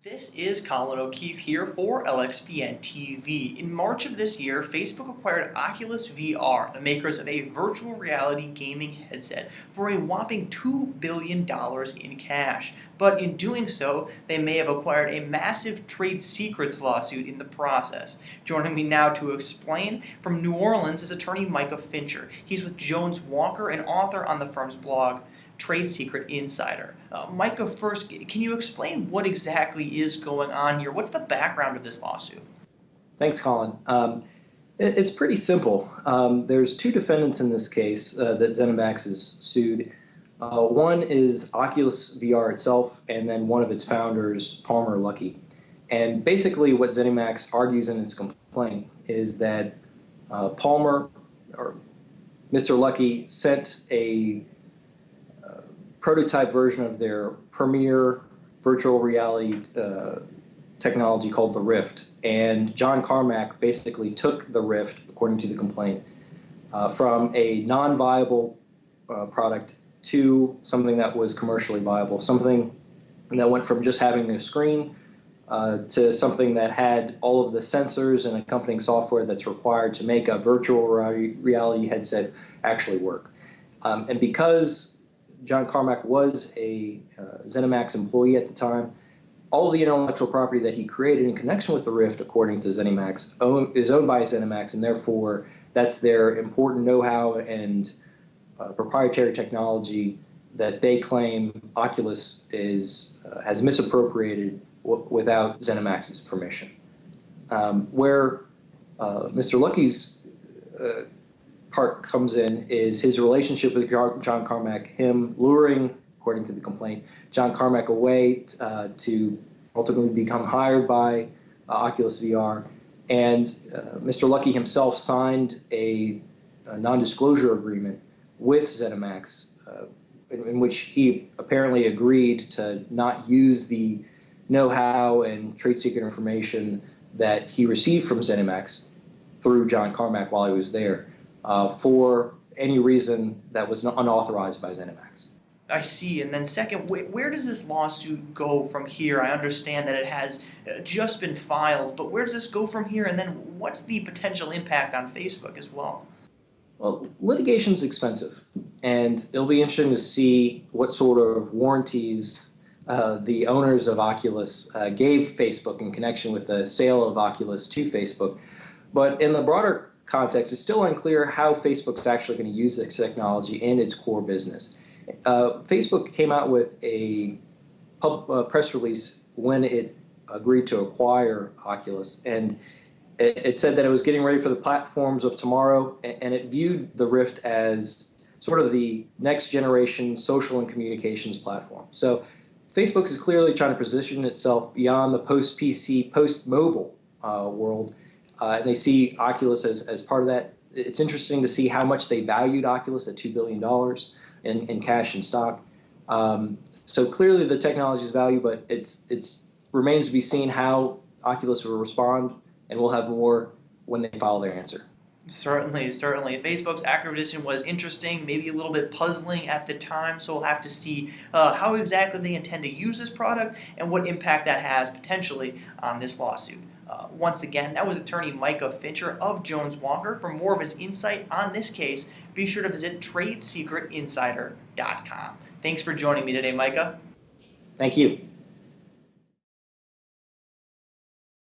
This is Colin O'Keefe here for LXPN TV. In March of this year, Facebook acquired Oculus VR, the makers of a virtual reality gaming headset, for a whopping $2 billion in cash. But in doing so, they may have acquired a massive trade secrets lawsuit in the process. Joining me now to explain, from New Orleans, is attorney Micah Fincher. He's with Jones Walker, an author on the firm's blog, Trade Secret Insider. Micah, first, can you explain what exactly is going on here? What's the background of this lawsuit? Thanks, Colin. It's pretty simple. There's two defendants in this case that ZeniMax has sued. One is Oculus VR itself, and then one of its founders, Palmer Luckey. And basically what ZeniMax argues in its complaint is that Palmer, or Mr. Luckey, sent a prototype version of their premier virtual reality technology called the Rift. And John Carmack basically took the Rift, according to the complaint, from a non-viable product to something that was commercially viable, something that went from just having a screen to something that had all of the sensors and accompanying software that's required to make a virtual reality headset actually work. And because John Carmack was a ZeniMax employee at the time, all of the intellectual property that he created in connection with the Rift, according to ZeniMax, is owned by ZeniMax, and therefore that's their important know-how and proprietary technology that they claim Oculus has misappropriated without ZeniMax's permission. Where Mr. Luckey's part comes in is his relationship with John Carmack, him luring, according to the complaint, John Carmack away to ultimately become hired by Oculus VR. And Mr. Luckey himself signed a non-disclosure agreement with ZeniMax in which he apparently agreed to not use the know-how and trade secret information that he received from ZeniMax through John Carmack while he was there, for any reason that was unauthorized by ZeniMax. I see. And then second, where does this lawsuit go from here? I understand that it has just been filed, but where does this go from here? And then what's the potential impact on Facebook as well? Well, litigation's expensive, and it'll be interesting to see what sort of warranties the owners of Oculus gave Facebook in connection with the sale of Oculus to Facebook. But in the broader context, it's still unclear how Facebook's actually going to use this technology in its core business. Facebook came out with a press release when it agreed to acquire Oculus, and it said that it was getting ready for the platforms of tomorrow, and it viewed the Rift as sort of the next generation social and communications platform. So Facebook is clearly trying to position itself beyond the post-PC, post-mobile world. And they see Oculus as part of that. It's interesting to see how much they valued Oculus at $2 billion in cash and stock. So clearly the technology's value, but it remains to be seen how Oculus will respond, and we'll have more when they file their answer. Certainly. Facebook's acquisition was interesting, maybe a little bit puzzling at the time, so we'll have to see how exactly they intend to use this product and what impact that has potentially on this lawsuit. Once again, that was attorney Micah Fincher of Jones Walker. For more of his insight on this case, be sure to visit TradeSecretInsider.com. Thanks for joining me today, Micah. Thank you.